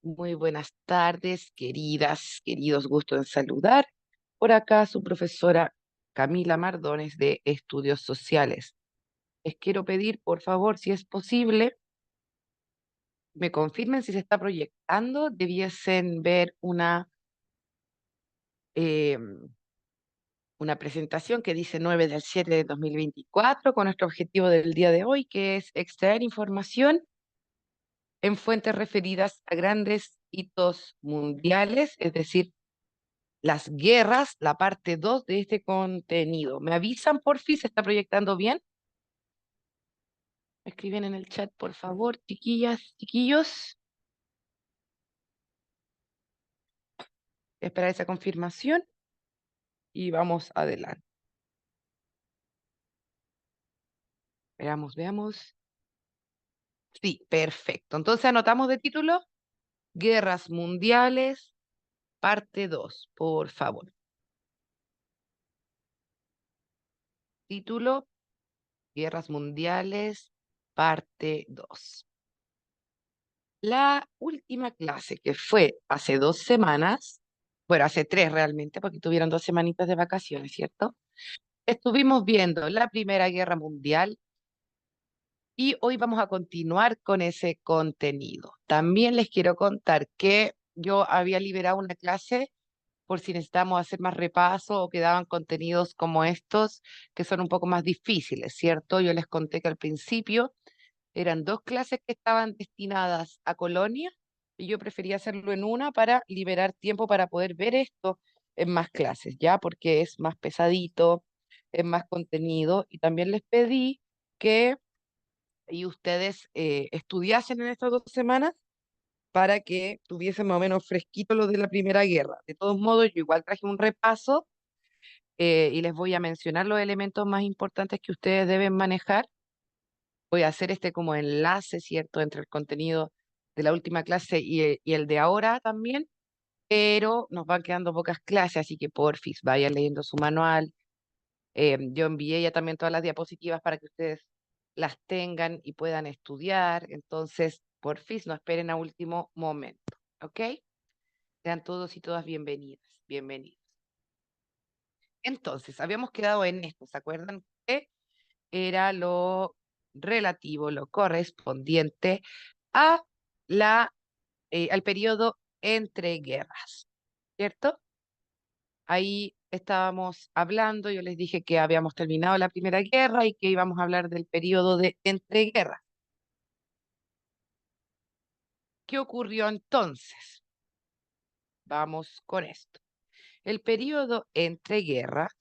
Muy buenas tardes, queridas, queridos, gusto en saludar. Por acá su profesora Camila Mardones de Estudios Sociales. Les quiero pedir, por favor, si es posible, me confirmen si se está proyectando. Debiesen ver eh, una presentación que dice 9/7/2024 con nuestro objetivo del día de hoy, que es extraer información en fuentes referidas a grandes hitos mundiales, es decir, las guerras, la parte 2 de este contenido. ¿Me avisan por fin? ¿Se está proyectando bien? Me escriben en el chat, por favor, chiquillas, chiquillos. Esperar esa confirmación y vamos adelante. Veamos, veamos. Sí, perfecto. Entonces anotamos de título Guerras Mundiales, parte 2, por favor. Título Guerras Mundiales, parte 2. La última clase, que fue hace 2 semanas, bueno, hace 3 realmente, porque tuvieron 2 semanitas de vacaciones, ¿cierto? Estuvimos viendo la Primera Guerra Mundial y hoy vamos a continuar con ese contenido. También les quiero contar que yo había liberado una clase por si necesitamos hacer más repaso o quedaban contenidos como estos que son un poco más difíciles, ¿cierto? Yo les conté que al principio eran 2 clases que estaban destinadas a Colonia y yo prefería hacerlo en una para liberar tiempo para poder ver esto en más clases, ¿ya? Porque es más pesadito, es más contenido y también les pedí que y ustedes estudiasen en estas 2 semanas para que tuviesen más o menos fresquito lo de la Primera Guerra. De todos modos, yo igual traje un repaso y les voy a mencionar los elementos más importantes que ustedes deben manejar. Voy a hacer este como enlace, ¿cierto?, entre el contenido de la última clase y el de ahora también, pero nos van quedando pocas clases, así que porfis, vayan leyendo su manual. Yo envié ya también todas las diapositivas para que ustedes las tengan y puedan estudiar, entonces, porfis, no esperen a último momento, ¿ok? Sean todos y todas bienvenidas, bienvenidos. Entonces, habíamos quedado en esto, ¿se acuerdan? Que era lo relativo, lo correspondiente a al periodo entre guerras, ¿cierto? Ahí estábamos hablando, yo les dije que habíamos terminado la Primera Guerra y que íbamos a hablar del periodo de entreguerras. ¿Qué ocurrió entonces? Vamos con esto. El periodo entre guerras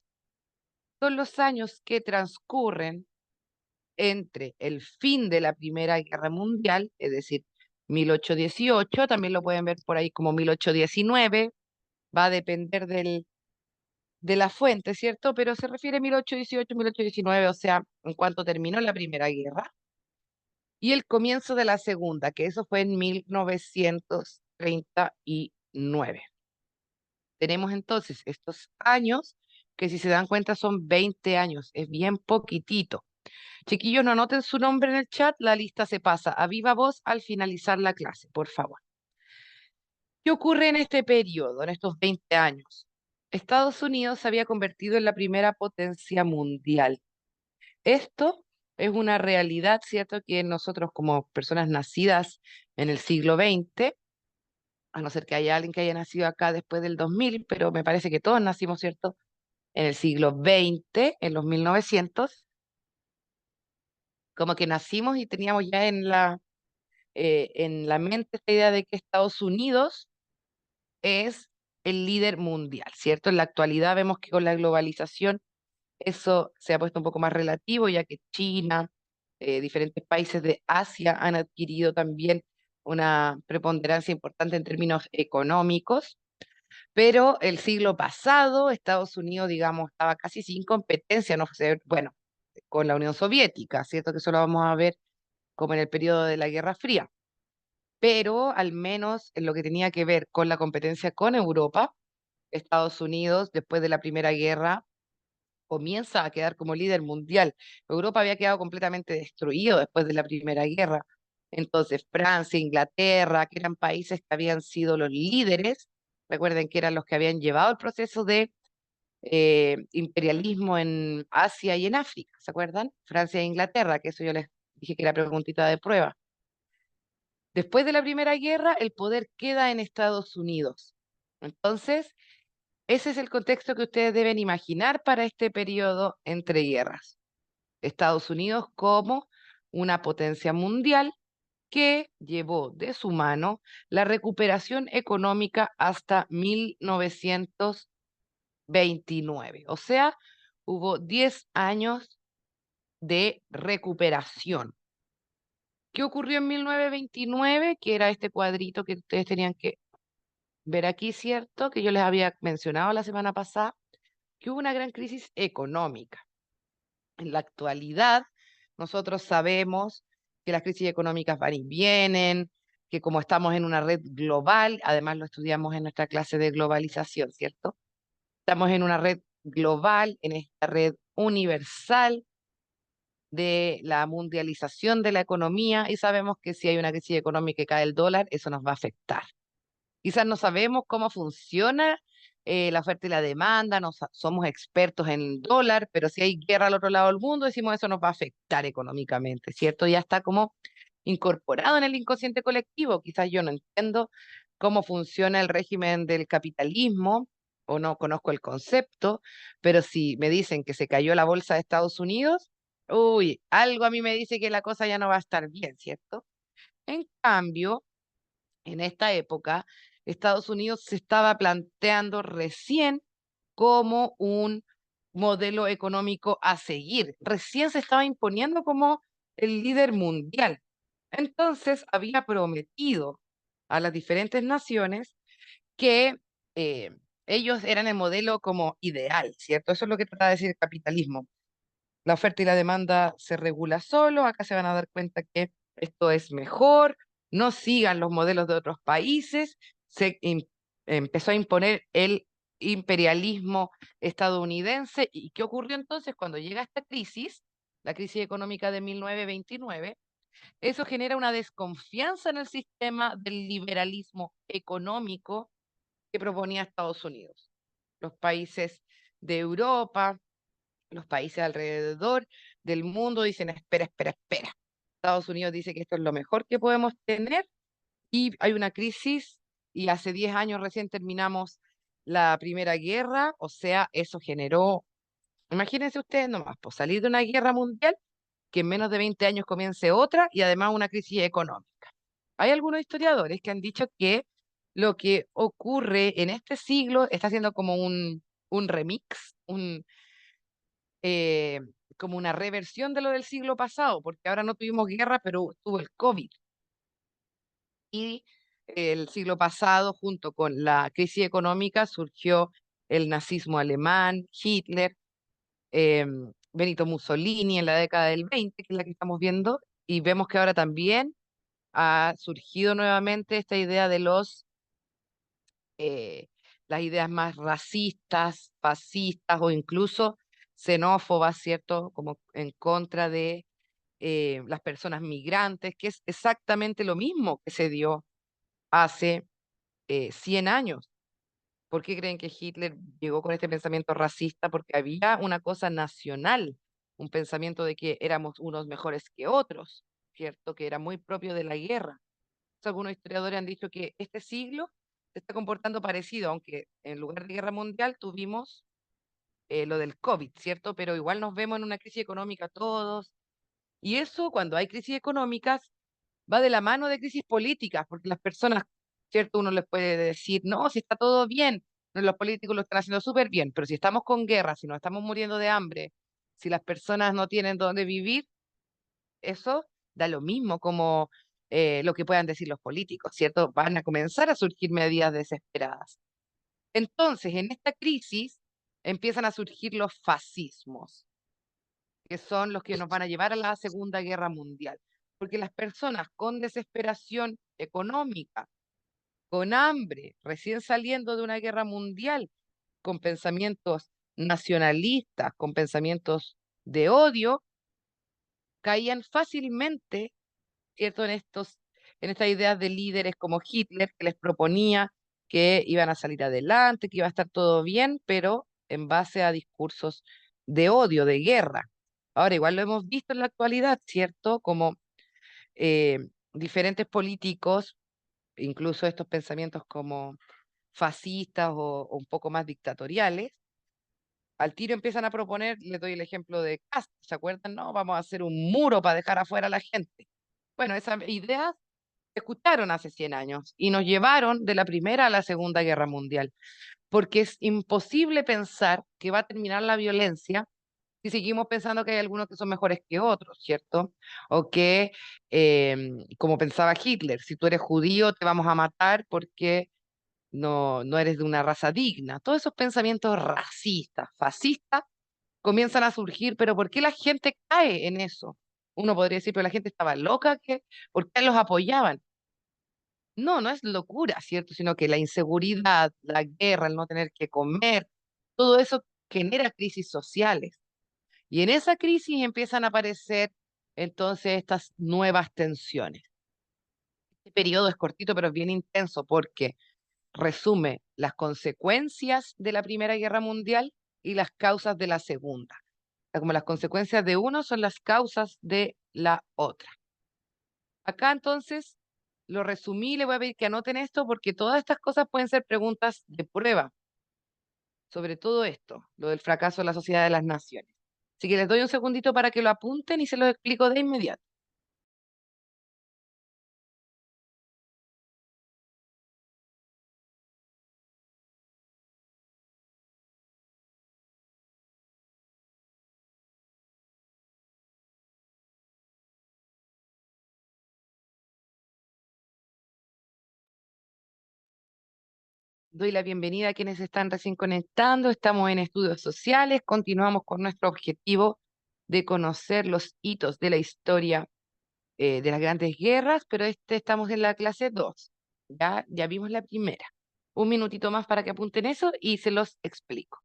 son los años que transcurren entre el fin de la Primera Guerra Mundial, es decir, 1818, también lo pueden ver por ahí como 1819, va a depender de la fuente, ¿cierto? Pero se refiere a 1818, 1819, o sea, en cuanto terminó la Primera Guerra, y el comienzo de la Segunda, que eso fue en 1939. Tenemos entonces estos años, que si se dan cuenta son 20 años, es bien poquitito. Chiquillos, no anoten su nombre en el chat, la lista se pasa a viva voz al finalizar la clase, por favor. ¿Qué ocurre en este periodo, en estos 20 años? Estados Unidos se había convertido en la primera potencia mundial. Esto es una realidad, ¿cierto? Que nosotros como personas nacidas en el siglo XX, a no ser que haya alguien que haya nacido acá después del 2000, pero me parece que todos nacimos, ¿cierto? En el siglo XX, en los 1900, como que nacimos y teníamos ya en la mente esta idea de que Estados Unidos es el líder mundial, ¿cierto? En la actualidad vemos que con la globalización eso se ha puesto un poco más relativo, ya que China, diferentes países de Asia han adquirido también una preponderancia importante en términos económicos, pero el siglo pasado Estados Unidos, digamos, estaba casi sin competencia, no sé, bueno, con la Unión Soviética, ¿cierto? Que eso lo vamos a ver como en el periodo de la Guerra Fría, pero al menos en lo que tenía que ver con la competencia con Europa, Estados Unidos, después de la Primera Guerra, comienza a quedar como líder mundial. Europa había quedado completamente destruido después de la Primera Guerra. Entonces, Francia, Inglaterra, que eran países que habían sido los líderes, recuerden que eran los que habían llevado el proceso de imperialismo en Asia y en África, ¿se acuerdan? Francia e Inglaterra, que eso yo les dije que era preguntita de prueba. Después de la Primera Guerra, el poder queda en Estados Unidos. Entonces, ese es el contexto que ustedes deben imaginar para este periodo entre guerras. Estados Unidos como una potencia mundial que llevó de su mano la recuperación económica hasta 1929. O sea, hubo 10 años de recuperación. ¿Qué ocurrió en 1929? Que era este cuadrito que ustedes tenían que ver aquí, ¿cierto? Que yo les había mencionado la semana pasada, que hubo una gran crisis económica. En la actualidad, nosotros sabemos que las crisis económicas van y vienen, que como estamos en una red global, además lo estudiamos en nuestra clase de globalización, ¿cierto? Estamos en una red global, en esta red universal de la mundialización de la economía y sabemos que si hay una crisis económica y cae el dólar, eso nos va a afectar. Quizás no sabemos cómo funciona la oferta y la demanda, no somos expertos en dólar, pero si hay guerra al otro lado del mundo, decimos eso nos va a afectar económicamente, ¿cierto? Ya está como incorporado en el inconsciente colectivo. Quizás yo no entiendo cómo funciona el régimen del capitalismo o no conozco el concepto, pero si me dicen que se cayó la bolsa de Estados Unidos, uy, algo a mí me dice que la cosa ya no va a estar bien, ¿cierto? En cambio, en esta época, Estados Unidos se estaba planteando recién como un modelo económico a seguir. Recién se estaba imponiendo como el líder mundial. Entonces había prometido a las diferentes naciones que eh, ellos eran el modelo como ideal, ¿cierto? Eso es lo que trata de decir el capitalismo. La oferta y la demanda se regula solo, acá se van a dar cuenta que esto es mejor, no sigan los modelos de otros países, empezó a imponer el imperialismo estadounidense. ¿Y qué ocurrió entonces cuando llega esta crisis, la crisis económica de 1929? Eso genera una desconfianza en el sistema del liberalismo económico que proponía Estados Unidos. Los países de Europa, los países alrededor del mundo dicen, espera, espera, espera. Estados Unidos dice que esto es lo mejor que podemos tener y hay una crisis y hace 10 años recién terminamos la Primera Guerra, o sea, eso generó, imagínense ustedes nomás, pues salir de una guerra mundial, que en menos de 20 años comience otra y además una crisis económica. Hay algunos historiadores que han dicho que lo que ocurre en este siglo está siendo como un remix, eh, como una reversión de lo del siglo pasado, porque ahora no tuvimos guerra, pero tuvo el COVID. Y el siglo pasado, junto con la crisis económica, surgió el nazismo alemán, Hitler, eh, Benito Mussolini en la década del 20, que es la que estamos viendo, y vemos que ahora también ha surgido nuevamente esta idea de eh, las ideas más racistas, fascistas o incluso xenófobas, ¿cierto? Como en contra de las personas migrantes, que es exactamente lo mismo que se dio hace 100 años. ¿Por qué creen que Hitler llegó con este pensamiento racista? Porque había una cosa nacional, un pensamiento de que éramos unos mejores que otros, ¿cierto? Que era muy propio de la guerra. Algunos historiadores han dicho que este siglo se está comportando parecido, aunque en lugar de guerra mundial tuvimos lo del COVID, ¿cierto? Pero igual nos vemos en una crisis económica todos. Y eso, cuando hay crisis económicas, va de la mano de crisis políticas, porque las personas, ¿cierto? Uno les puede decir, no, si está todo bien, no, los políticos lo están haciendo súper bien, pero si estamos con guerra, si nos estamos muriendo de hambre, si las personas no tienen dónde vivir, eso da lo mismo como lo que puedan decir los políticos, ¿cierto? Van a comenzar a surgir medidas desesperadas. Entonces, en esta crisis empiezan a surgir los fascismos, que son los que nos van a llevar a la Segunda Guerra Mundial, porque las personas con desesperación económica, con hambre, recién saliendo de una guerra mundial, con pensamientos nacionalistas, con pensamientos de odio, caían fácilmente ¿cierto? En estas ideas de líderes como Hitler, que les proponía que iban a salir adelante, que iba a estar todo bien, pero en base a discursos de odio, de guerra. Ahora, igual lo hemos visto en la actualidad, ¿cierto? Como eh, diferentes políticos, incluso estos pensamientos como fascistas o un poco más dictatoriales, al tiro empiezan a proponer, les doy el ejemplo de Kast, ¿se acuerdan? No, vamos a hacer un muro para dejar afuera a la gente. Bueno, esas ideas se escucharon hace 100 años y nos llevaron de la Primera a la Segunda Guerra Mundial, porque es imposible pensar que va a terminar la violencia si seguimos pensando que hay algunos que son mejores que otros, ¿cierto? O que, como pensaba Hitler, si tú eres judío te vamos a matar porque no eres de una raza digna. Todos esos pensamientos racistas, fascistas, comienzan a surgir, pero ¿por qué la gente cae en eso? Uno podría decir, pero la gente estaba loca, ¿por qué los apoyaban? No, no es locura, ¿cierto? Sino que la inseguridad, la guerra, el no tener que comer, todo eso genera crisis sociales. Y en esa crisis empiezan a aparecer entonces estas nuevas tensiones. Este periodo es cortito, pero es bien intenso porque resume las consecuencias de la Primera Guerra Mundial y las causas de la Segunda. Sea, como las consecuencias de uno son las causas de la otra. Acá entonces lo resumí, le voy a pedir que anoten esto porque todas estas cosas pueden ser preguntas de prueba sobre todo esto, lo del fracaso de la Sociedad de las Naciones. Así que les doy un segundito para que lo apunten y se lo explico de inmediato. Doy la bienvenida a quienes están recién conectando. Estamos en estudios sociales. Continuamos con nuestro objetivo de conocer los hitos de la historia de las grandes guerras, pero estamos en la clase 2. Ya vimos la primera. Un minutito más para que apunten eso y se los explico.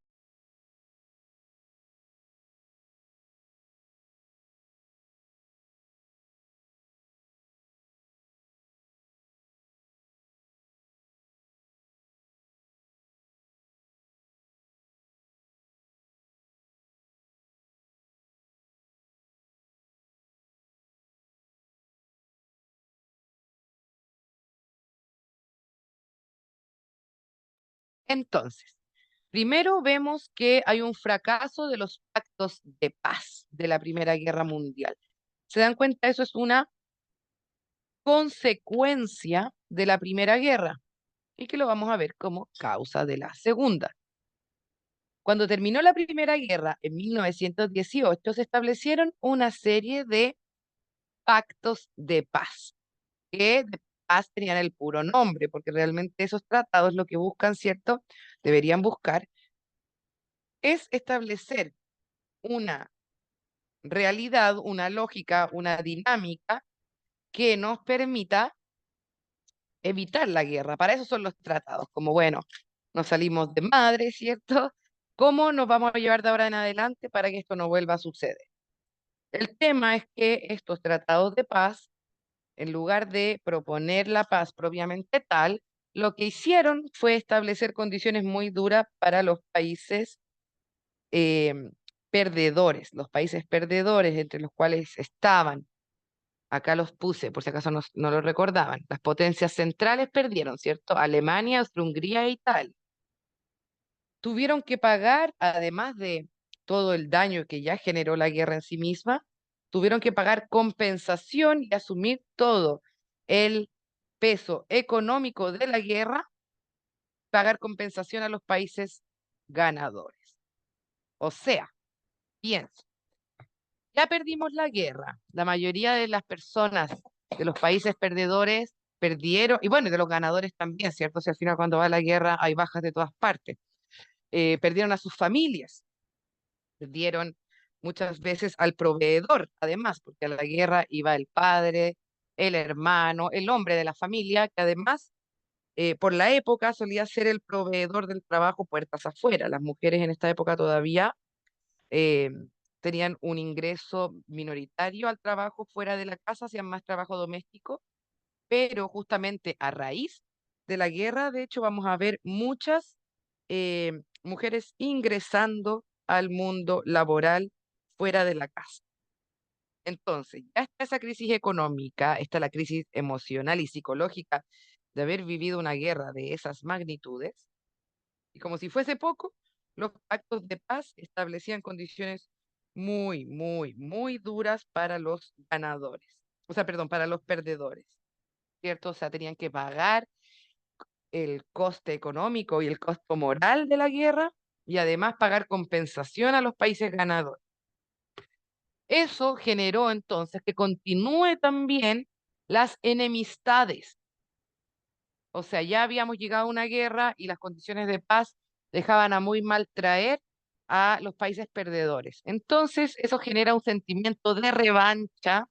Entonces, primero vemos que hay un fracaso de los pactos de paz de la Primera Guerra Mundial. ¿Se dan cuenta? Eso es una consecuencia de la Primera Guerra y que lo vamos a ver como causa de la Segunda. Cuando terminó la Primera Guerra en 1918, se establecieron una serie de pactos de paz, que de paz tenían el puro nombre, porque realmente esos tratados lo que buscan, ¿cierto? Deberían buscar es establecer una realidad, una lógica, una dinámica que nos permita evitar la guerra. Para eso son los tratados, como bueno, nos salimos de madre, ¿cierto? ¿Cómo nos vamos a llevar de ahora en adelante para que esto no vuelva a suceder? El tema es que estos tratados de paz, en lugar de proponer la paz propiamente tal, lo que hicieron fue establecer condiciones muy duras para los países perdedores, los países perdedores entre los cuales estaban, acá los puse por si acaso no lo recordaban, las potencias centrales perdieron, ¿cierto? Alemania, Austria-Hungría e Italia. Tuvieron que pagar, además de todo el daño que ya generó la guerra en sí misma, tuvieron que pagar compensación y asumir todo el peso económico de la guerra, pagar compensación a los países ganadores. O sea, piensa, ya perdimos la guerra. La mayoría de las personas de los países perdedores perdieron, y bueno, y de los ganadores también, ¿cierto? Si al final cuando va la guerra hay bajas de todas partes. Perdieron a sus familias, perdieron muchas veces al proveedor, además, porque a la guerra iba el padre, el hermano, el hombre de la familia, que además, por la época, solía ser el proveedor del trabajo puertas afuera. Las mujeres en esta época todavía eh, tenían un ingreso minoritario al trabajo fuera de la casa, hacían más trabajo doméstico, pero justamente a raíz de la guerra, de hecho, vamos a ver muchas mujeres ingresando al mundo laboral fuera de la casa. Entonces, ya está esa crisis económica, está la crisis emocional y psicológica de haber vivido una guerra de esas magnitudes, y como si fuese poco, los pactos de paz establecían condiciones muy, muy, muy duras para los ganadores, o sea, perdón, para los perdedores, ¿cierto? O sea, tenían que pagar el coste económico y el costo moral de la guerra y además pagar compensación a los países ganadores. Eso generó entonces que continúe también las enemistades. O sea, ya habíamos llegado a una guerra y las condiciones de paz dejaban a muy mal traer a los países perdedores. Entonces, eso genera un sentimiento de revancha,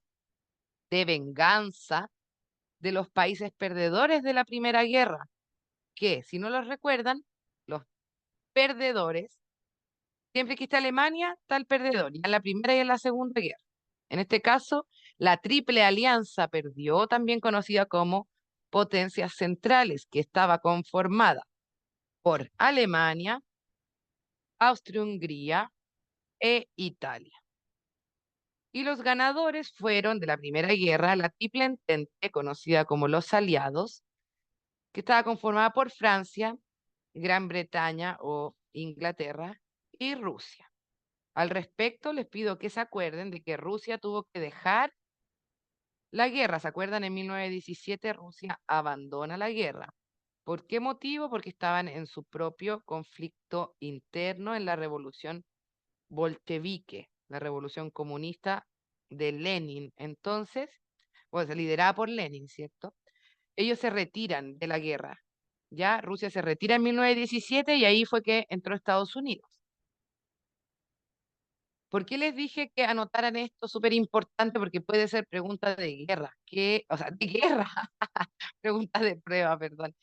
de venganza de los países perdedores de la Primera Guerra, que, si no los recuerdan, los perdedores, siempre que está Alemania, está el perdedor, y en la Primera y en la Segunda Guerra. En este caso, la Triple Alianza perdió, también conocida como Potencias Centrales, que estaba conformada por Alemania, Austria-Hungría e Italia. Y los ganadores fueron de la Primera Guerra la Triple Entente, conocida como los Aliados, que estaba conformada por Francia, Gran Bretaña o Inglaterra y Rusia. Al respecto, les pido que se acuerden de que Rusia tuvo que dejar la guerra. ¿Se acuerdan? En 1917 Rusia abandona la guerra. ¿Por qué motivo? Porque estaban en su propio conflicto interno en la revolución bolchevique, la revolución comunista de Lenin. Entonces, pues liderada por Lenin, ¿cierto? Ellos se retiran de la guerra. Ya Rusia se retira en 1917 y ahí fue que entró Estados Unidos. ¿Por qué les dije que anotaran esto? Súper importante porque puede ser pregunta de guerra. ¿Qué? O sea, de guerra. Pregunta de prueba, perdón.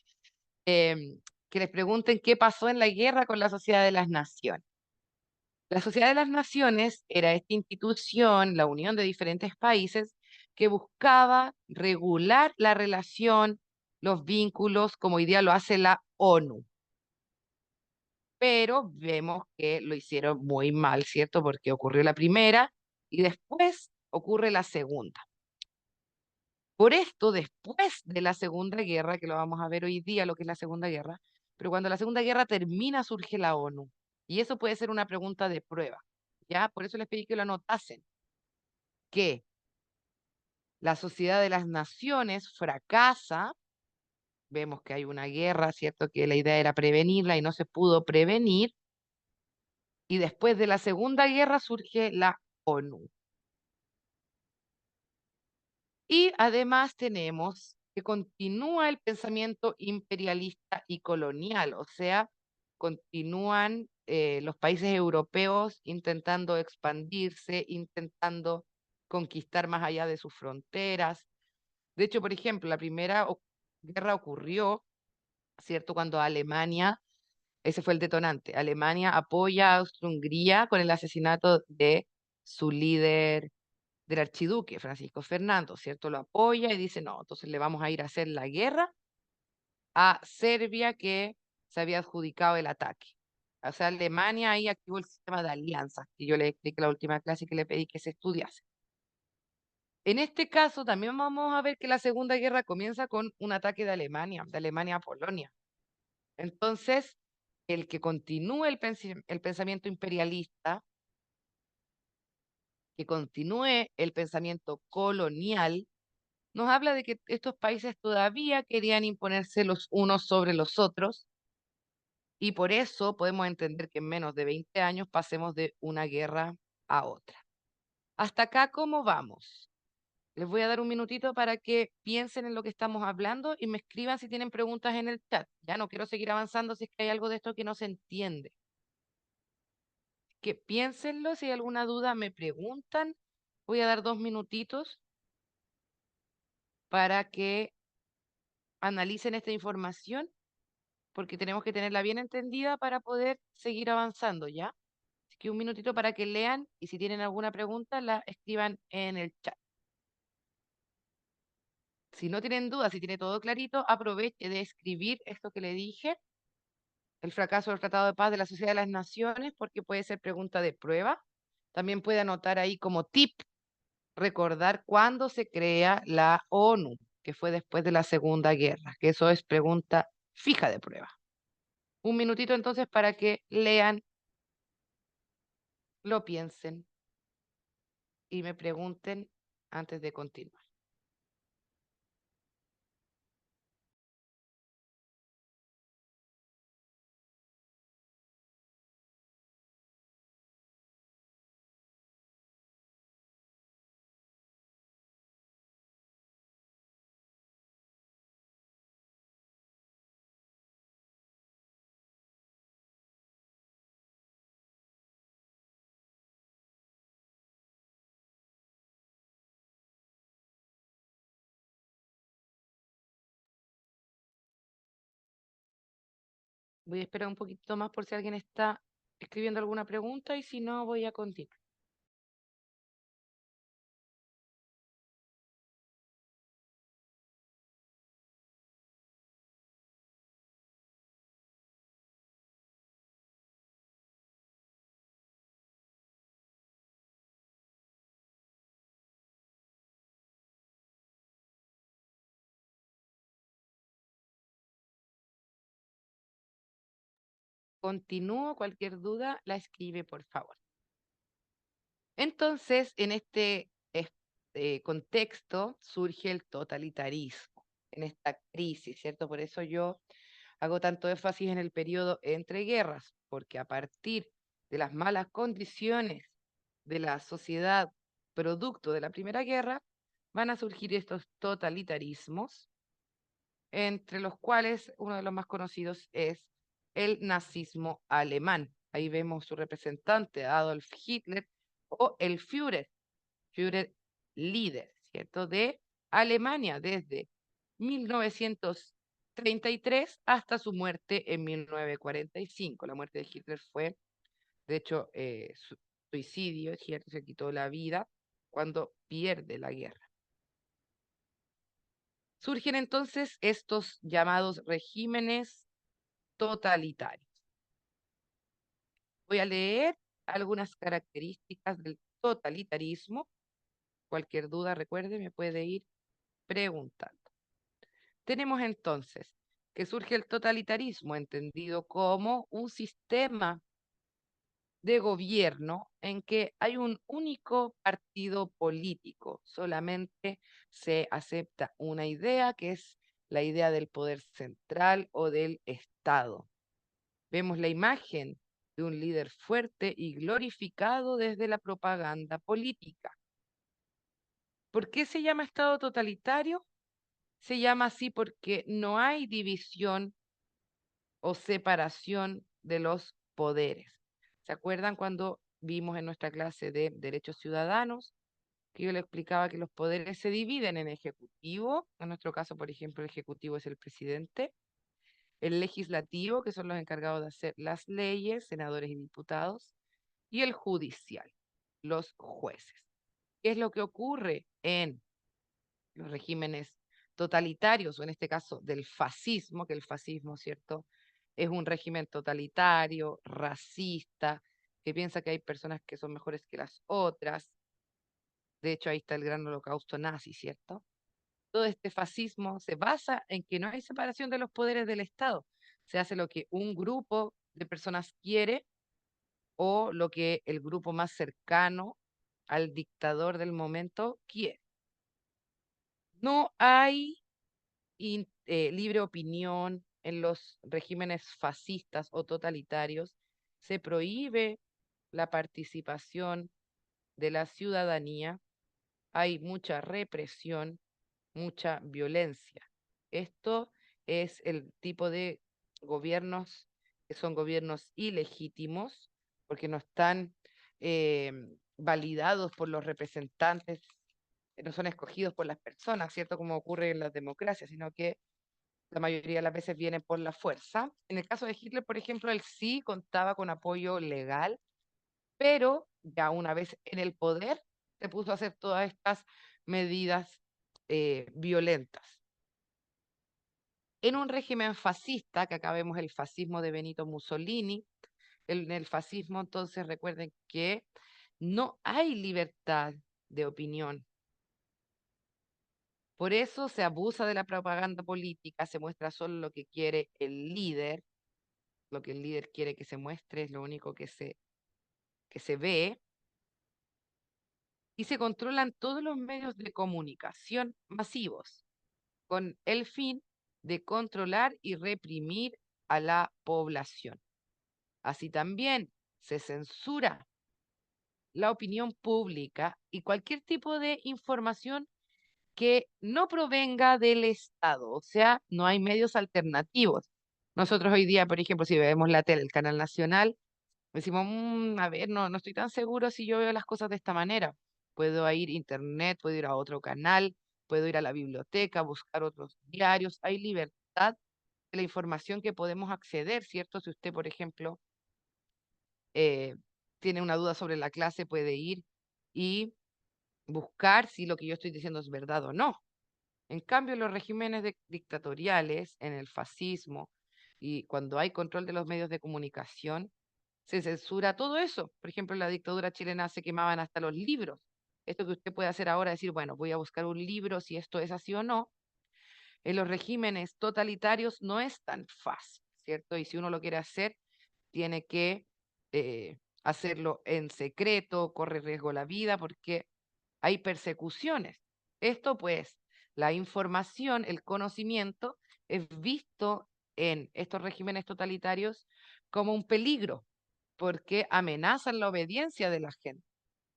Que les pregunten qué pasó en la guerra con la Sociedad de las Naciones. La Sociedad de las Naciones era esta institución, la unión de diferentes países, que buscaba regular la relación, los vínculos, como hoy día lo hace la ONU. Pero vemos que lo hicieron muy mal, ¿cierto? Porque ocurrió la primera y después ocurre la segunda. Por esto, después de la Segunda Guerra, que lo vamos a ver hoy día, lo que es la Segunda Guerra, pero cuando la Segunda Guerra termina, surge la ONU. Y eso puede ser una pregunta de prueba, ¿ya? Por eso les pedí que lo anotasen, que la Sociedad de las Naciones fracasa, vemos que hay una guerra, ¿cierto? Que la idea era prevenirla y no se pudo prevenir, y después de la Segunda Guerra surge la ONU. Y además tenemos que continúa el pensamiento imperialista y colonial, o sea, continúan los países europeos intentando expandirse, intentando conquistar más allá de sus fronteras. De hecho, por ejemplo, la primera guerra ocurrió, ¿cierto? Cuando Alemania, ese fue el detonante, Alemania apoya a Austria-Hungría con el asesinato de su líder del archiduque Francisco Fernando, ¿cierto? Lo apoya y dice, no, entonces le vamos a ir a hacer la guerra a Serbia que se había adjudicado el ataque. O sea, Alemania ahí activó el sistema de alianzas que yo le expliqué en la última clase que le pedí que se estudiase. En este caso, también vamos a ver que la Segunda Guerra comienza con un ataque de Alemania a Polonia. Entonces, el que continúe el pensamiento imperialista, que continúe el pensamiento colonial, nos habla de que estos países todavía querían imponerse los unos sobre los otros y por eso podemos entender que en menos de 20 años pasemos de una guerra a otra. Hasta acá, ¿cómo vamos? Les voy a dar un minutito para que piensen en lo que estamos hablando y me escriban si tienen preguntas en el chat. Ya no quiero seguir avanzando si es que hay algo de esto que no se entiende. Que piénsenlo, si hay alguna duda me preguntan. Voy a dar 2 minutitos para que analicen esta información porque tenemos que tenerla bien entendida para poder seguir avanzando, ¿ya? Así que un minutito para que lean y si tienen alguna pregunta la escriban en el chat. Si no tienen dudas, si tiene todo clarito, aproveche de escribir esto que le dije, el fracaso del Tratado de Paz de la Sociedad de las Naciones, porque puede ser pregunta de prueba. También puede anotar ahí como tip, recordar cuándo se crea la ONU, que fue después de la Segunda Guerra, que eso es pregunta fija de prueba. Un minutito entonces para que lean, lo piensen y me pregunten antes de continuar. Voy a esperar un poquito más por si alguien está escribiendo alguna pregunta y si no, voy a continuar. Continúo, cualquier duda la escribe, por favor. Entonces, en este contexto surge el totalitarismo, en esta crisis, ¿cierto? Por eso yo hago tanto énfasis en el periodo entre guerras, porque a partir de las malas condiciones de la sociedad producto de la Primera Guerra, van a surgir estos totalitarismos, entre los cuales uno de los más conocidos es el nazismo alemán. Ahí vemos su representante, Adolf Hitler, o el Führer líder, ¿cierto? De Alemania desde 1933 hasta su muerte en 1945. La muerte de Hitler fue, de hecho, suicidio. Hitler se quitó la vida cuando pierde la guerra. Surgen entonces estos llamados regímenes totalitarios. Voy a leer algunas características del totalitarismo. Cualquier duda, recuerde, me puede ir preguntando. Tenemos entonces que surge el totalitarismo, entendido como un sistema de gobierno en que hay un único partido político, solamente se acepta una idea que es la idea del poder central o del Estado. Vemos la imagen de un líder fuerte y glorificado desde la propaganda política. ¿Por qué se llama Estado totalitario? Se llama así porque no hay división o separación de los poderes. ¿Se acuerdan cuando vimos en nuestra clase de derechos ciudadanos que yo le explicaba que los poderes se dividen en ejecutivo? En nuestro caso, por ejemplo, el ejecutivo es el presidente, el legislativo, que son los encargados de hacer las leyes, senadores y diputados, y el judicial, los jueces. ¿Qué es lo que ocurre en los regímenes totalitarios, o en este caso del fascismo, que el fascismo, ¿cierto? Es un régimen totalitario, racista, que piensa que hay personas que son mejores que las otras. De hecho, ahí está el gran holocausto nazi, ¿cierto? Todo este fascismo se basa en que no hay separación de los poderes del Estado. Se hace lo que un grupo de personas quiere o lo que el grupo más cercano al dictador del momento quiere. No hay libre opinión en los regímenes fascistas o totalitarios, se prohíbe la participación de la ciudadanía, hay mucha represión, mucha violencia. Esto es el tipo de gobiernos que son gobiernos ilegítimos, porque no están eh, validados por los representantes, no son escogidos por las personas, ¿cierto? Como ocurre en las democracias, sino que la mayoría de las veces viene por la fuerza. En el caso de Hitler, por ejemplo, él sí contaba con apoyo legal pero ya una vez en el poder se puso a hacer todas estas medidas violentas. En un régimen fascista, que acá vemos el fascismo de Benito Mussolini, en el fascismo entonces recuerden que no hay libertad de opinión. Por eso se abusa de la propaganda política, se muestra solo lo que quiere el líder, lo que el líder quiere que se muestre es lo único que se ve, y se controlan todos los medios de comunicación masivos, con el fin de controlar y reprimir a la población. Así también se censura la opinión pública y cualquier tipo de información que no provenga del Estado, o sea, no hay medios alternativos. Nosotros hoy día, por ejemplo, si vemos la tele, el canal nacional, decimos, a ver, no estoy tan seguro si yo veo las cosas de esta manera. Puedo ir a internet, puedo ir a otro canal, puedo ir a la biblioteca, buscar otros diarios. Hay libertad de la información que podemos acceder, ¿cierto? Si usted, por ejemplo, eh, tiene una duda sobre la clase, puede ir y buscar si lo que yo estoy diciendo es verdad o no. En cambio, en los regímenes dictatoriales, en el fascismo y cuando hay control de los medios de comunicación, se censura todo eso. Por ejemplo, en la dictadura chilena se quemaban hasta los libros. Esto que usted puede hacer ahora, decir, bueno, voy a buscar un libro si esto es así o no. En los regímenes totalitarios no es tan fácil, ¿cierto? Y si uno lo quiere hacer, tiene que hacerlo en secreto, corre riesgo la vida porque hay persecuciones. Esto pues, la información, el conocimiento es visto en estos regímenes totalitarios como un peligro porque amenazan la obediencia de la gente,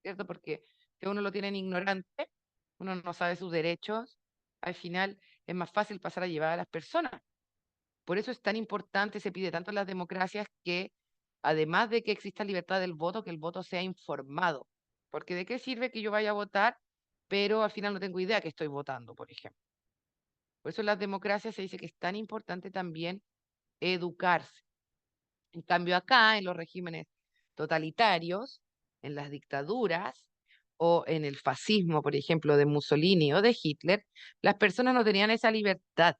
¿cierto? Porque si uno lo tienen ignorante, uno no sabe sus derechos, al final es más fácil pasar a llevar a las personas. Por eso es tan importante, se pide tanto en las democracias que, además de que exista libertad del voto, que el voto sea informado. Porque ¿de qué sirve que yo vaya a votar, pero al final no tengo idea que estoy votando, por ejemplo? Por eso en las democracias se dice que es tan importante también educarse. En cambio, acá, en los regímenes totalitarios, en las dictaduras o en el fascismo, por ejemplo, de Mussolini o de Hitler, las personas no tenían esa libertad.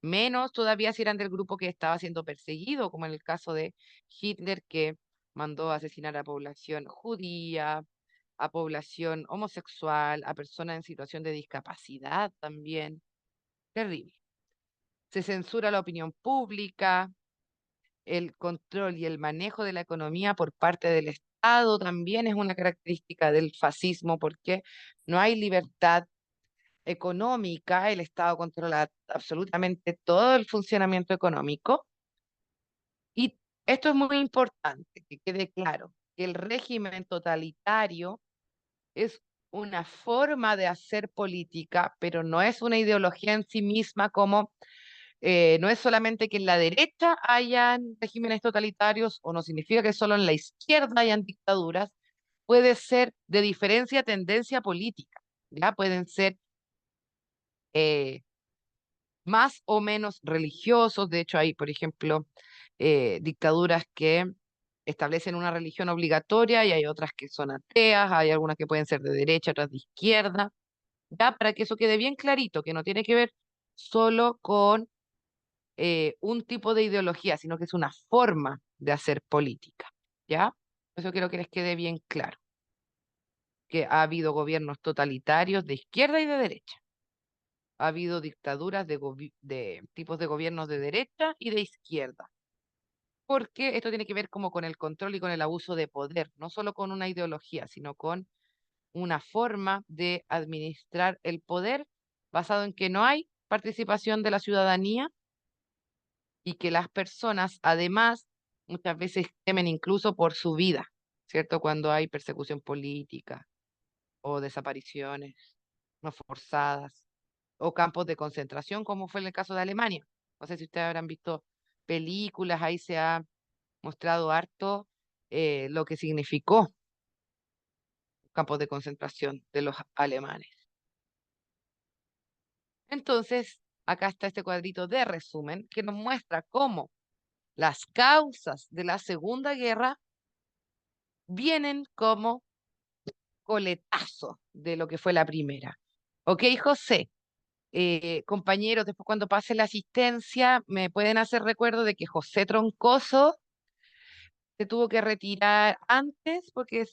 Menos todavía si eran del grupo que estaba siendo perseguido, como en el caso de Hitler, que mandó a asesinar a población judía, a población homosexual, a personas en situación de discapacidad también. Terrible. Se censura la opinión pública, el control y el manejo de la economía por parte del Estado también es una característica del fascismo porque no hay libertad económica, el Estado controla absolutamente todo el funcionamiento económico. Y esto es muy importante, que quede claro, que el régimen totalitario es una forma de hacer política, pero no es una ideología en sí misma como no es solamente que en la derecha hayan regímenes totalitarios o no significa que solo en la izquierda hayan dictaduras, puede ser de diferencia tendencia política, ¿ya? Pueden ser eh, más o menos religiosos. De hecho, hay, por ejemplo, dictaduras que establecen una religión obligatoria y hay otras que son ateas, hay algunas que pueden ser de derecha, otras de izquierda, ya para que eso quede bien clarito, que no tiene que ver solo con un tipo de ideología, sino que es una forma de hacer política, ¿ya? Eso quiero que les quede bien claro, que ha habido gobiernos totalitarios de izquierda y de derecha. Ha habido dictaduras de tipos de gobiernos de derecha y de izquierda, porque esto tiene que ver como con el control y con el abuso de poder, no solo con una ideología, sino con una forma de administrar el poder basado en que no hay participación de la ciudadanía y que las personas, además, muchas veces temen incluso por su vida, ¿cierto? Cuando hay persecución política o desapariciones no forzadas o campos de concentración, como fue en el caso de Alemania. No sé si ustedes habrán visto películas, ahí se ha mostrado harto lo que significó campos de concentración de los alemanes. Entonces, acá está este cuadrito de resumen que nos muestra cómo las causas de la Segunda Guerra vienen como coletazo de lo que fue la primera. Ok, José, compañeros, después cuando pase la asistencia, me pueden hacer recuerdo de que José Troncoso se tuvo que retirar antes porque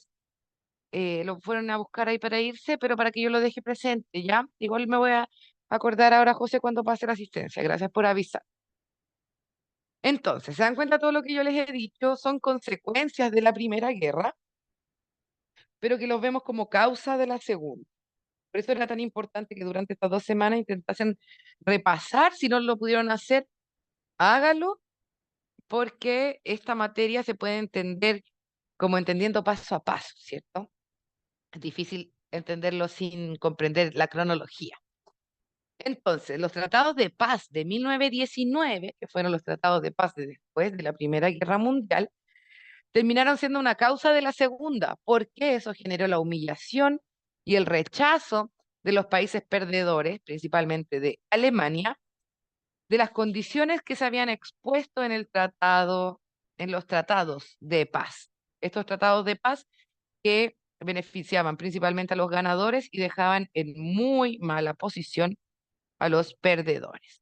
lo fueron a buscar ahí para irse, pero para que yo lo deje presente, ¿ya? Igual me voy a acordar ahora, José, cuando pase la asistencia. Gracias por avisar. Entonces, ¿se dan cuenta todo lo que yo les he dicho? Son consecuencias de la Primera Guerra, pero que los vemos como causa de la Segunda. Por eso era tan importante que durante estas 2 semanas intentasen repasar, si no lo pudieron hacer, hágalo, porque esta materia se puede entender como entendiendo paso a paso, ¿cierto? Es difícil entenderlo sin comprender la cronología. Entonces, los tratados de paz de 1919, que fueron los tratados de paz de después de la Primera Guerra Mundial, terminaron siendo una causa de la segunda, porque eso generó la humillación y el rechazo de los países perdedores, principalmente de Alemania, de las condiciones que se habían expuesto en el tratado, en los tratados de paz. Estos tratados de paz que beneficiaban principalmente a los ganadores y dejaban en muy mala posición a los perdedores.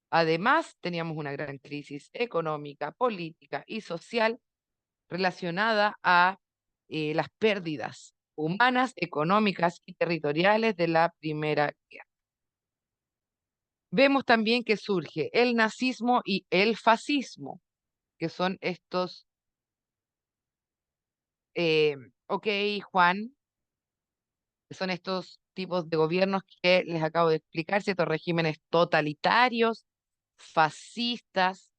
Además, teníamos una gran crisis económica, política y social relacionada a las pérdidas humanas, económicas y territoriales de la Primera Guerra. Vemos también que surge el nazismo y el fascismo, que son estos, eh, ok, Juan, que son estos tipos de gobiernos que les acabo de explicar, ciertos regímenes totalitarios, fascistas,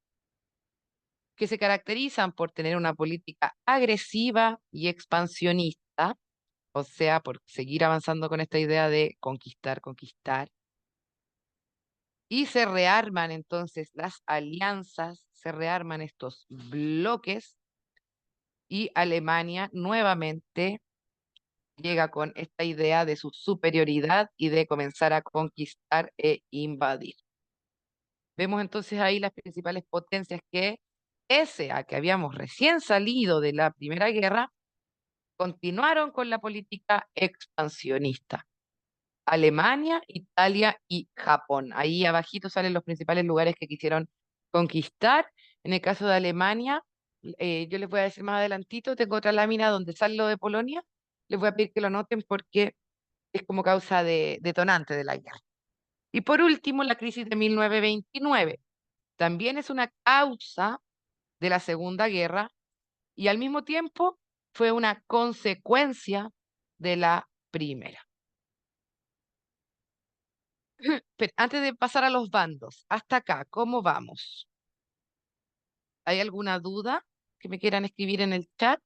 que se caracterizan por tener una política agresiva y expansionista, o sea, por seguir avanzando con esta idea de conquistar, conquistar, y se rearman entonces las alianzas, se rearman estos bloques y Alemania nuevamente llega con esta idea de su superioridad y de comenzar a conquistar e invadir. Vemos entonces ahí las principales potencias que, pese a que habíamos recién salido de la Primera Guerra, continuaron con la política expansionista. Alemania, Italia y Japón. Ahí abajito salen los principales lugares que quisieron conquistar. En el caso de Alemania, yo les voy a decir más adelantito, tengo otra lámina donde sale lo de Polonia. Les voy a pedir que lo anoten porque es como causa de detonante de la guerra. Y por último, la crisis de 1929. También es una causa de la Segunda Guerra y al mismo tiempo fue una consecuencia de la primera. Pero antes de pasar a los bandos, hasta acá, ¿cómo vamos? ¿Hay alguna duda que me quieran escribir en el chat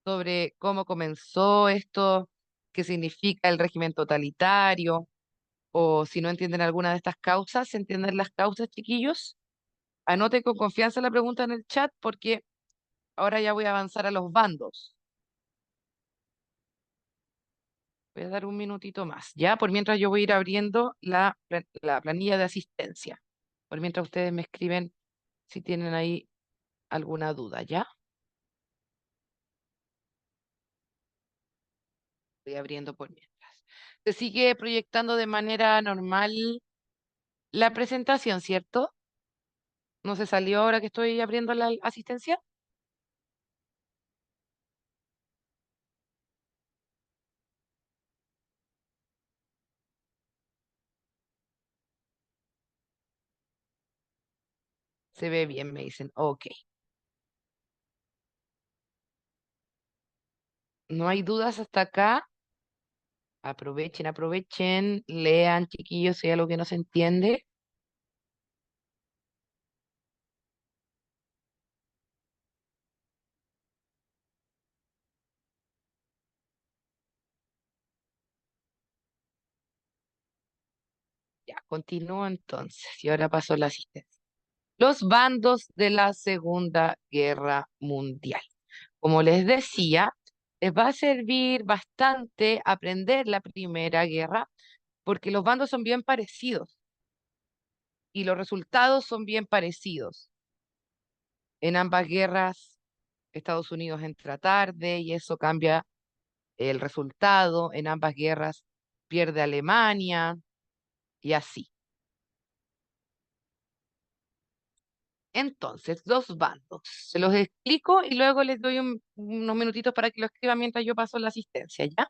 sobre cómo comenzó esto, qué significa el régimen totalitario? O si no entienden alguna de estas causas, ¿se entienden las causas, chiquillos? Anoten con confianza la pregunta en el chat porque ahora ya voy a avanzar a los bandos. Voy a dar un minutito más, ¿ya? Por mientras yo voy a ir abriendo la planilla de asistencia. Por mientras ustedes me escriben si tienen ahí alguna duda, ¿ya? Voy abriendo por mientras. Se sigue proyectando de manera normal la presentación, ¿cierto? ¿No se salió ahora que estoy abriendo la asistencia? Se ve bien, me dicen. Ok. No hay dudas hasta acá. Aprovechen, aprovechen. Lean, chiquillos, si hay algo que no se entiende. Ya, continúo entonces. Y ahora paso la asistencia. Los bandos de la Segunda Guerra Mundial. Como les decía, les va a servir bastante aprender la Primera Guerra porque los bandos son bien parecidos y los resultados son bien parecidos. En ambas guerras Estados Unidos entra tarde y eso cambia el resultado. En ambas guerras pierde Alemania y así. Entonces, dos bandos. Se los explico y luego les doy unos minutitos para que lo escriban mientras yo paso la asistencia, ¿ya?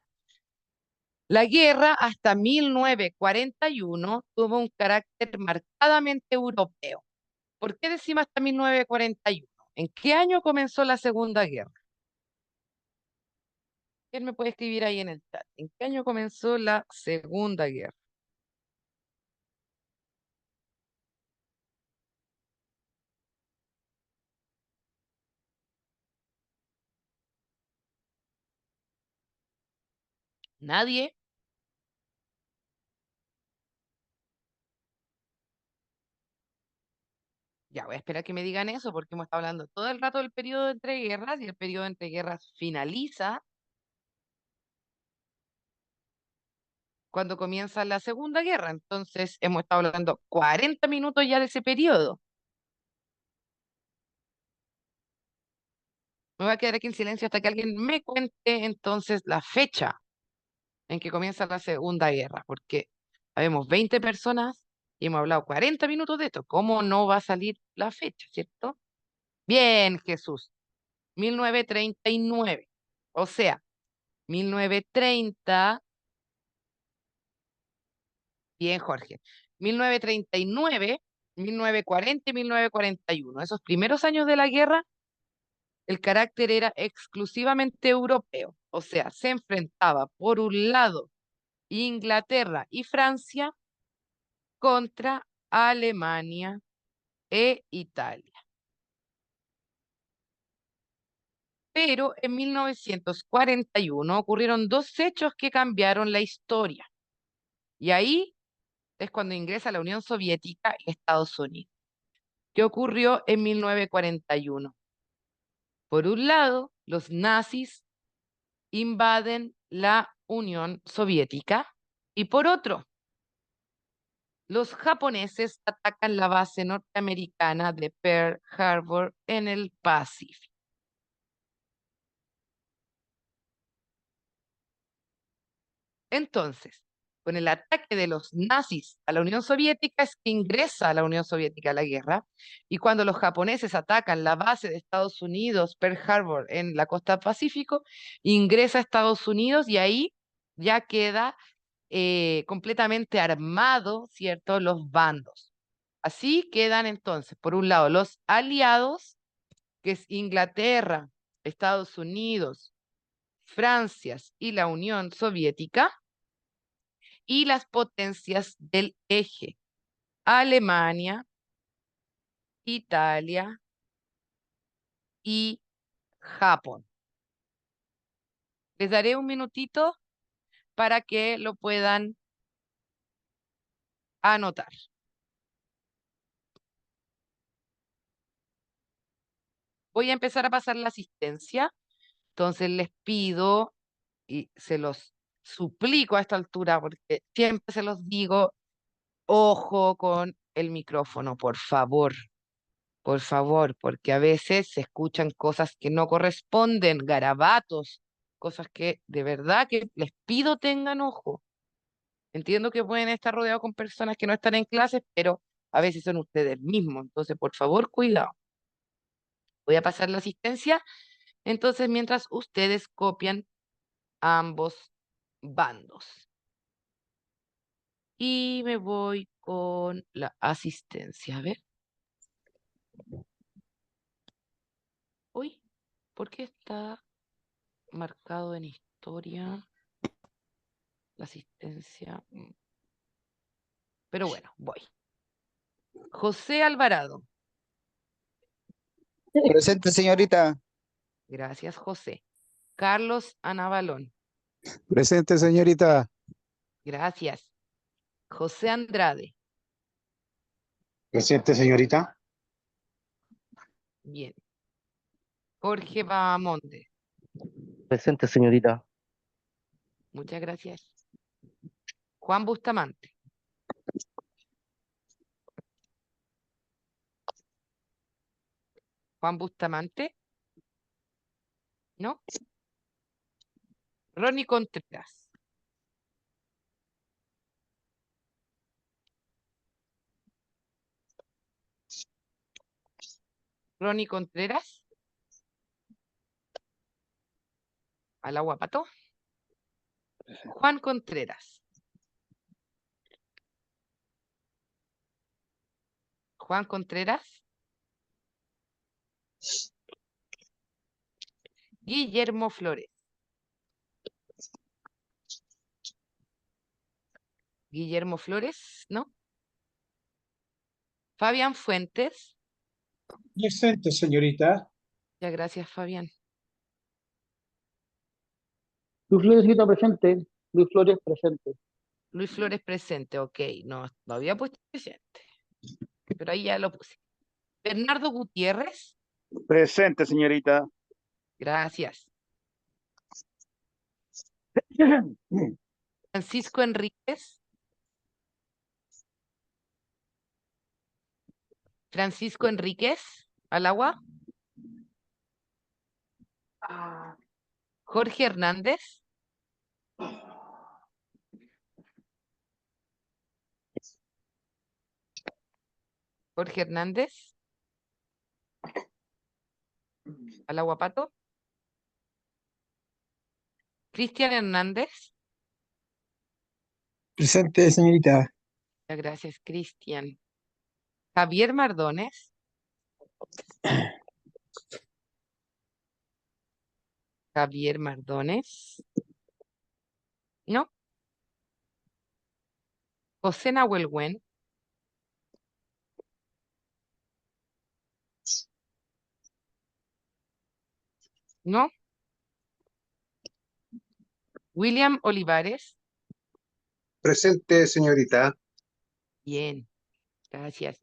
La guerra hasta 1941 tuvo un carácter marcadamente europeo. ¿Por qué decimos hasta 1941? ¿En qué año comenzó la Segunda Guerra? ¿Quién me puede escribir ahí en el chat? ¿En qué año comenzó la Segunda Guerra? ¿Nadie? Ya voy a esperar que me digan eso porque hemos estado hablando todo el rato del periodo entre guerras y el periodo entre guerras finaliza cuando comienza la Segunda Guerra. Entonces hemos estado hablando 40 minutos ya de ese periodo. Me voy a quedar aquí en silencio hasta que alguien me cuente entonces la fecha en que comienza la Segunda Guerra, porque habemos 20 personas y hemos hablado 40 minutos de esto. ¿Cómo no va a salir la fecha, cierto? Bien, Jesús. 1939. O sea, 1930. Bien, Jorge. 1939, 1940 y 1941. Esos primeros años de la guerra, el carácter era exclusivamente europeo. O sea, se enfrentaba, por un lado, Inglaterra y Francia contra Alemania e Italia. Pero en 1941 ocurrieron dos hechos que cambiaron la historia. Y ahí es cuando ingresa la Unión Soviética y Estados Unidos. ¿Qué ocurrió en 1941? Por un lado, los nazis invaden la Unión Soviética y por otro, los japoneses atacan la base norteamericana de Pearl Harbor en el Pacífico. Entonces, con el ataque de los nazis a la Unión Soviética es que ingresa a la Unión Soviética a la guerra, y cuando los japoneses atacan la base de Estados Unidos, Pearl Harbor, en la costa Pacífico, ingresa a Estados Unidos y ahí ya queda completamente armado, ¿cierto? Los bandos. Así quedan entonces, por un lado, los aliados, que es Inglaterra, Estados Unidos, Francia y la Unión Soviética, y las potencias del eje, Alemania, Italia y Japón. Les daré un minutito para que lo puedan anotar. Voy a empezar a pasar la asistencia, entonces les pido y se los suplico a esta altura, porque siempre se los digo, ojo con el micrófono, por favor, porque a veces se escuchan cosas que no corresponden, garabatos, cosas que de verdad que les pido tengan ojo. Entiendo que pueden estar rodeados con personas que no están en clases, pero a veces son ustedes mismos, entonces por favor, cuidado. Voy a pasar la asistencia, entonces mientras ustedes copian ambos bandos. Y me voy con la asistencia. A ver. Uy, ¿por qué está marcado en historia la asistencia? Pero bueno, voy. José Alvarado. Presente, señorita. Gracias, José. Carlos Anabalón. Presente, señorita. Gracias. José Andrade. Presente, señorita. Bien. Jorge Bahamonde. Presente, señorita. Muchas gracias. Juan Bustamante. Juan Bustamante. ¿No? Ronnie Contreras. Ronnie Contreras. Al agua pato. Juan Contreras. Juan Contreras. Guillermo Flores. Guillermo Flores, ¿no? Fabián Fuentes. Presente, señorita. Ya, gracias, Fabián. Luis Florescita presente. Luis Flores presente. Luis Flores presente, ok, no había puesto presente, pero ahí ya lo puse. Bernardo Gutiérrez, Presente, señorita. gracias. Francisco Enríquez. Francisco Enríquez, al agua. Jorge Hernández. Jorge Hernández. Al agua pato. Cristian Hernández. Presente, señorita. Ya, gracias, Cristian. Javier Mardones. Javier Mardones. ¿No? José Nahuelgüen. ¿No? William Olivares. Presente, señorita. Bien, gracias.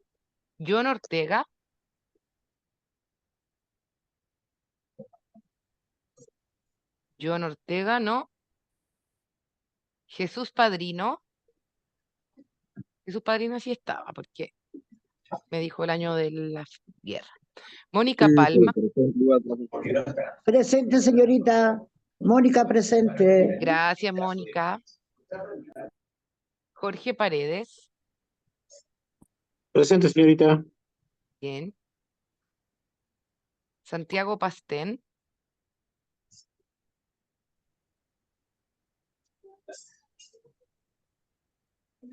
John Ortega. John Ortega, ¿no? Jesús Padrino. Jesús Padrino sí estaba, porque me dijo el año de la guerra. Mónica Palma. Presente, señorita. Mónica, presente. Gracias, Mónica. Jorge Paredes. Presente, señorita. Bien. Santiago Pastén.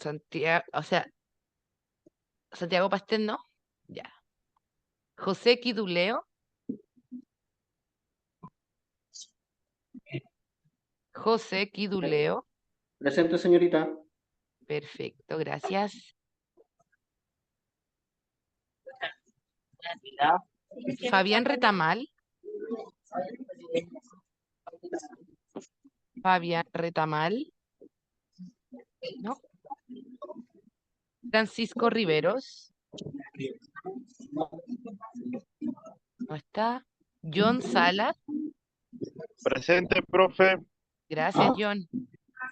Santiago, o sea, Santiago Pastén, ¿no? Ya. José Quiduleo. José Quiduleo. Presente, señorita. Perfecto, gracias. Fabián Retamal. Fabián Retamal. ¿No? Francisco Riveros. No está. John Salas. Presente, profe. Gracias, John.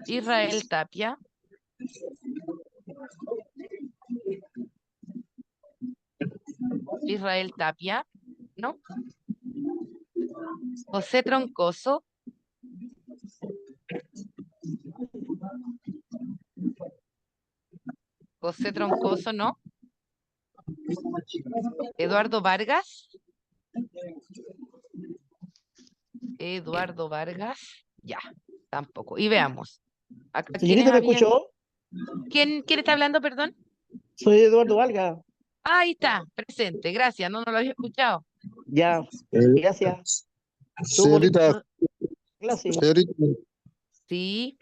Israel Tapia. Israel Tapia. ¿No? José Troncoso. José Troncoso, ¿no? Eduardo Vargas. Eduardo Vargas. Ya, tampoco. Y veamos. Acá, ¿quiénes Señorita, ¿me habían? escuchó? ¿Quién está hablando, perdón? Soy Eduardo Valga. Ahí está, presente. Gracias, no lo había escuchado. Ya, gracias. Estuvo Señorita, bonita clase. señorita, Sí,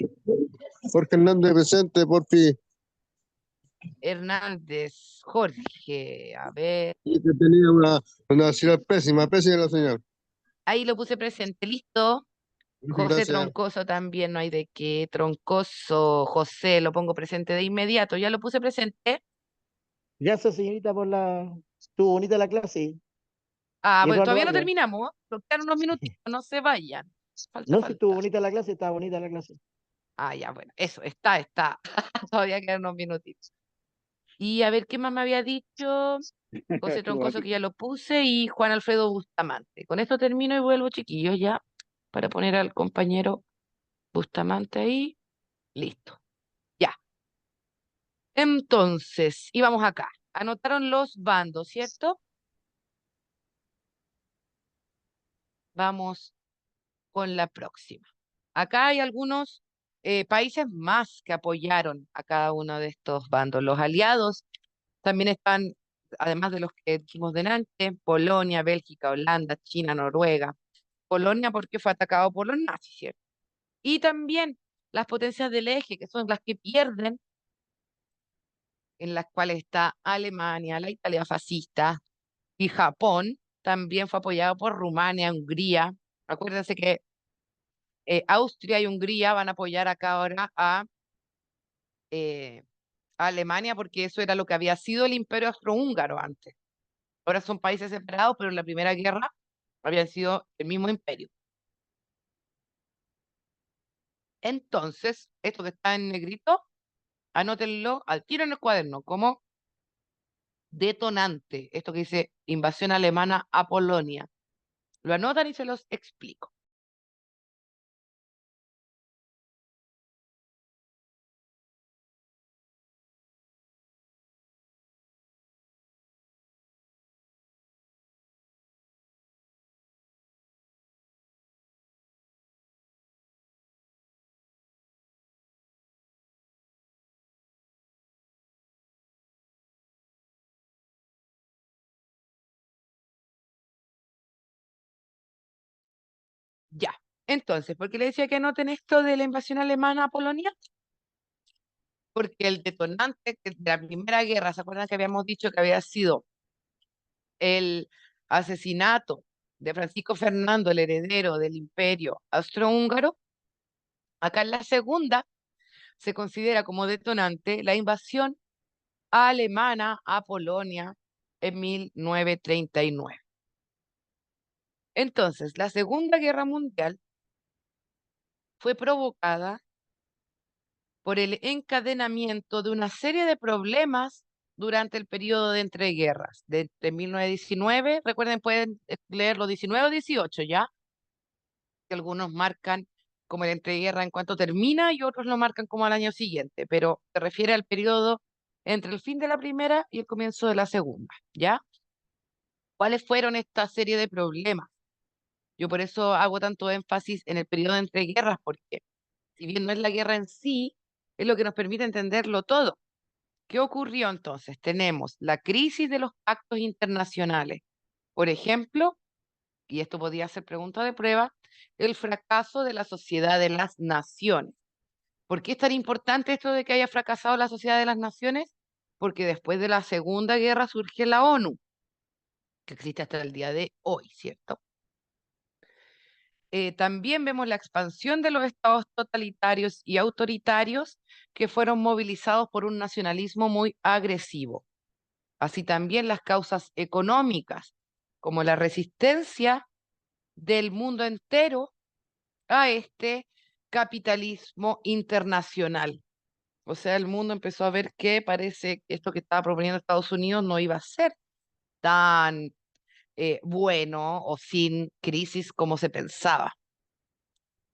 Jorge Hernández presente, por fin. Hernández, Jorge. A ver, Y que tenía una señal pésima, pésima la señal. ahí lo puse presente. Listo. José Gracias. Troncoso también, no hay de qué. Troncoso, José, lo pongo presente de inmediato. Ya lo puse presente. Gracias, señorita, por la... Estuvo bonita la clase. Ah, Y bueno, Eduardo todavía no Valga. terminamos. Nos quedan unos minutitos, no se vayan. No, si estuvo Falta. bonita la clase, estaba bonita la clase. Ah, ya, bueno, eso, está. Todavía quedan unos minutitos. Y a ver, ¿qué más me había dicho? José Troncoso, que ya lo puse, y Juan Alfredo Bustamante. Con esto termino y vuelvo, chiquillos, ya. para poner al compañero Bustamante ahí. Listo. Ya. Entonces, íbamos acá. Anotaron los bandos, ¿cierto? Vamos con la próxima. Acá hay algunos países más que apoyaron a cada uno de estos bandos. Los aliados también están, además de los que dijimos delante, Polonia, Bélgica, Holanda, China, Noruega. Polonia porque fue atacado por los nazis, ¿cierto? Y también las potencias del eje, que son las que pierden, en las cuales está Alemania, la Italia fascista y Japón, también fue apoyado por Rumania, Hungría. Acuérdense que Austria y Hungría van a apoyar acá ahora eh, a Alemania porque eso era lo que había sido el imperio austrohúngaro antes. Ahora son países separados, pero en la Primera Guerra habían sido el mismo imperio. Entonces, esto que está en negrito, anótenlo al tiro en el cuaderno como detonante. Esto que dice invasión alemana a Polonia. Lo anotan y se los explico. Ya. Entonces, ¿por qué le decía que anoten esto de la invasión alemana a Polonia? Porque el detonante de la Primera Guerra, ¿se acuerdan que habíamos dicho que había sido el asesinato de Francisco Fernando, el heredero del imperio austrohúngaro? Acá en la segunda se considera como detonante la invasión alemana a Polonia en 1939. Entonces, la Segunda Guerra Mundial fue provocada por el encadenamiento de una serie de problemas durante el periodo de entreguerras, de entre 1919, recuerden, pueden leerlo 19 o 18 ya, que algunos marcan como el entreguerra en cuanto termina y otros lo marcan como al año siguiente, pero se refiere al periodo entre el fin de la primera y el comienzo de la segunda, ¿ya? ¿Cuáles fueron esta serie de problemas? Yo por eso hago tanto énfasis en el periodo de entreguerras, porque si bien no es la guerra en sí, es lo que nos permite entenderlo todo. ¿Qué ocurrió entonces? Tenemos la crisis de los pactos internacionales. Por ejemplo, y esto podía ser pregunta de prueba, el fracaso de la Sociedad de las Naciones. ¿Por qué es tan importante esto de que haya fracasado la Sociedad de las Naciones? Porque después de la Segunda Guerra surge la ONU, que existe hasta el día de hoy, ¿cierto? También vemos la expansión de los estados totalitarios y autoritarios que fueron movilizados por un nacionalismo muy agresivo. Así también las causas económicas, como la resistencia del mundo entero a este capitalismo internacional. O sea, el mundo empezó a ver que parece que esto que estaba proponiendo Estados Unidos no iba a ser tan bueno o sin crisis como se pensaba.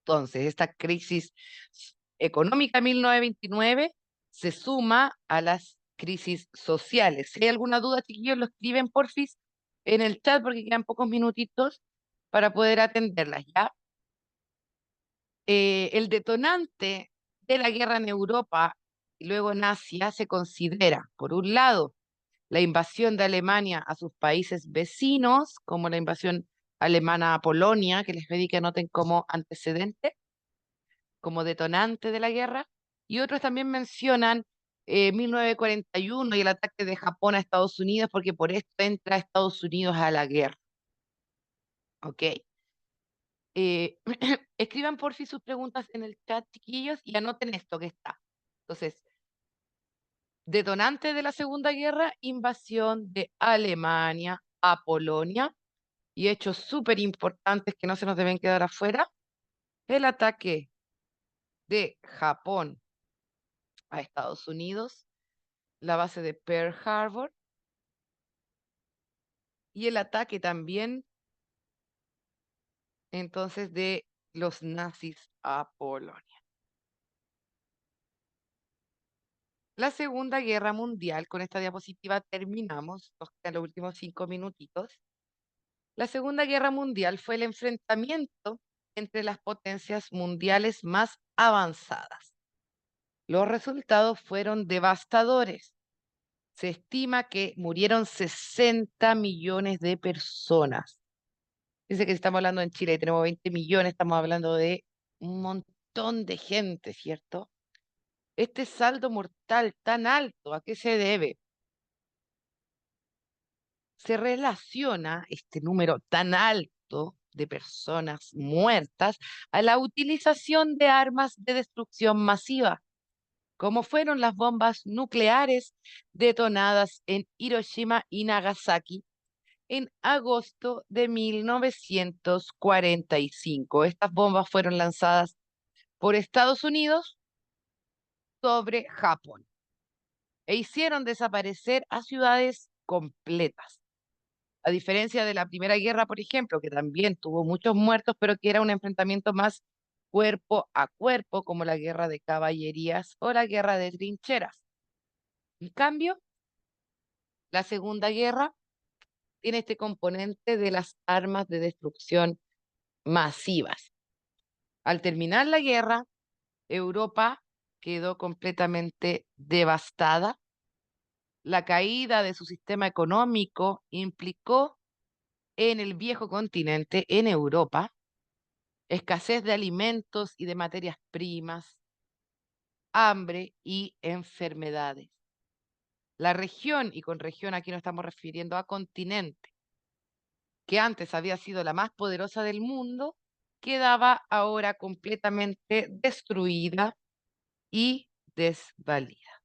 Entonces, esta crisis económica 1929 se suma a las crisis sociales. Si hay alguna duda, chiquillos, lo escriben porfis en el chat porque quedan pocos minutitos para poder atenderlas, ¿ya? El detonante de la guerra en Europa y luego en Asia se considera, por un lado, la invasión de Alemania a sus países vecinos, como la invasión alemana a Polonia, que les pedí que anoten como antecedente, como detonante de la guerra, y otros también mencionan 1941 y el ataque de Japón a Estados Unidos, porque por esto entra Estados Unidos a la guerra. Ok. Eh, escriban por si sus preguntas en el chat, chiquillos, y anoten esto que está. Entonces, detonante de la Segunda Guerra, invasión de Alemania a Polonia, y hechos súper importantes que no se nos deben quedar afuera, el ataque de Japón a Estados Unidos, la base de Pearl Harbor, y el ataque también entonces de los nazis a Polonia. La Segunda Guerra Mundial, con esta diapositiva terminamos, nos quedan los últimos 5 minutitos. La Segunda Guerra Mundial fue el enfrentamiento entre las potencias mundiales más avanzadas. Los resultados fueron devastadores. Se estima que murieron 60 millones de personas. Dice que si estamos hablando en Chile y tenemos 20 millones, estamos hablando de un montón de gente, ¿cierto? Este saldo mortal tan alto, ¿a qué se debe? Se relaciona este número tan alto de personas muertas a la utilización de armas de destrucción masiva, como fueron las bombas nucleares detonadas en Hiroshima y Nagasaki en agosto de 1945. Estas bombas fueron lanzadas por Estados Unidos sobre Japón e hicieron desaparecer a ciudades completas. A diferencia de la Primera Guerra, por ejemplo, que también tuvo muchos muertos, pero que era un enfrentamiento más cuerpo a cuerpo, como la guerra de caballerías o la guerra de trincheras. En cambio, la Segunda Guerra tiene este componente de las armas de destrucción masivas. Al terminar la guerra, Europa quedó completamente devastada. La caída de su sistema económico implicó en el viejo continente, en Europa, escasez de alimentos y de materias primas, hambre y enfermedades. La región, y con región aquí nos estamos refiriendo a continente, que antes había sido la más poderosa del mundo, quedaba ahora completamente destruida y desvalida.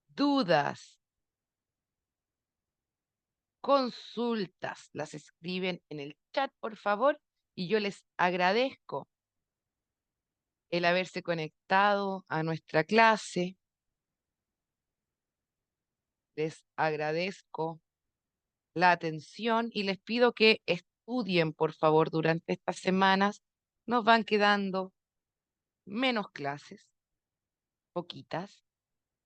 Dudas, consultas, las escriben en el chat, por favor, y yo les agradezco el haberse conectado a nuestra clase. Les agradezco la atención y les pido que estudien, por favor, durante estas semanas. Nos van quedando menos clases, poquitas.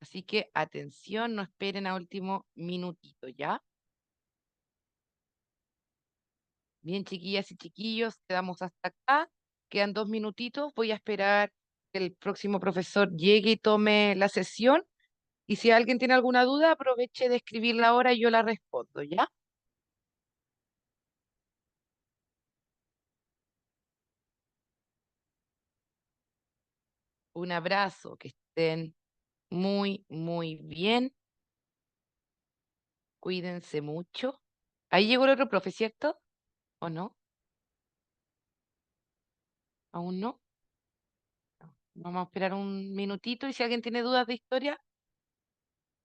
Así que atención, no esperen a último minutito, ¿ya? Bien, chiquillas y chiquillos, quedamos hasta acá. Quedan 2 minutitos. Voy a esperar que el próximo profesor llegue y tome la sesión. Y si alguien tiene alguna duda, aproveche de escribirla ahora y yo la respondo, ¿ya? Un abrazo, que estén muy, muy bien. Cuídense mucho. Ahí llegó el otro profe, ¿cierto? ¿O no? ¿Aún no? Vamos a esperar un minutito y si alguien tiene dudas de historia,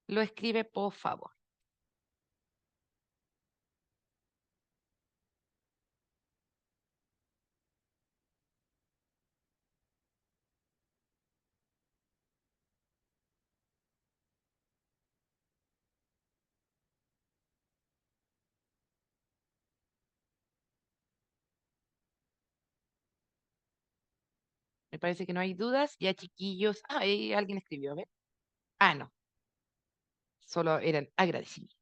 lo escribe, por favor. Me parece que no hay dudas. Ya, chiquillos. Ah, ahí alguien escribió, a ver. Ah, no. Solo eran agradecimientos.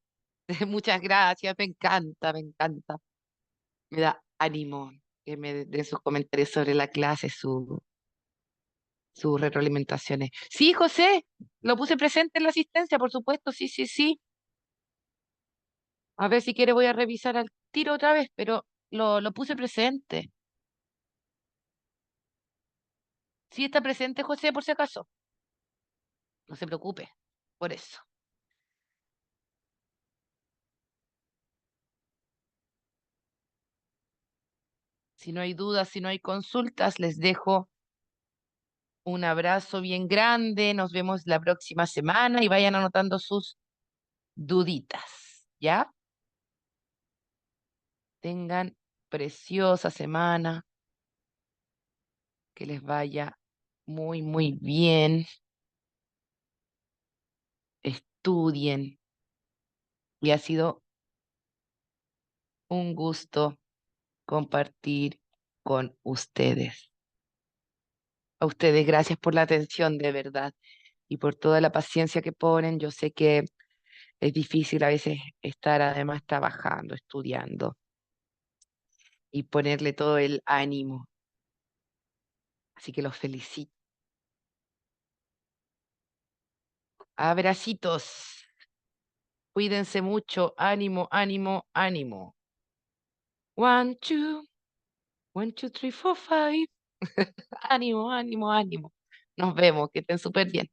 Muchas gracias, me encanta, me encanta. Me da ánimo que me den sus comentarios sobre la clase, sus retroalimentaciones. Sí, José, lo puse presente en la asistencia, por supuesto, sí, sí, sí. A ver si quiere voy a revisar al tiro otra vez, pero lo puse presente. Sí está presente, José, por si acaso. No se preocupe, por eso. Si no hay dudas, si no hay consultas, les dejo un abrazo bien grande. Nos vemos la próxima semana y vayan anotando sus duditas, ¿ya? Tengan preciosa semana, que les vaya muy, muy bien. Estudien y ha sido un gusto compartir con ustedes. A ustedes, gracias por la atención, de verdad, y por toda la paciencia que ponen. Yo sé que es difícil a veces estar además trabajando, estudiando y ponerle todo el ánimo. Así que los felicito. Abracitos. Cuídense mucho. Ánimo, ánimo, ánimo. 1, 2, 1, 2, 3, 4, 5. Ánimo, ánimo, ánimo. Nos vemos. Que estén súper bien.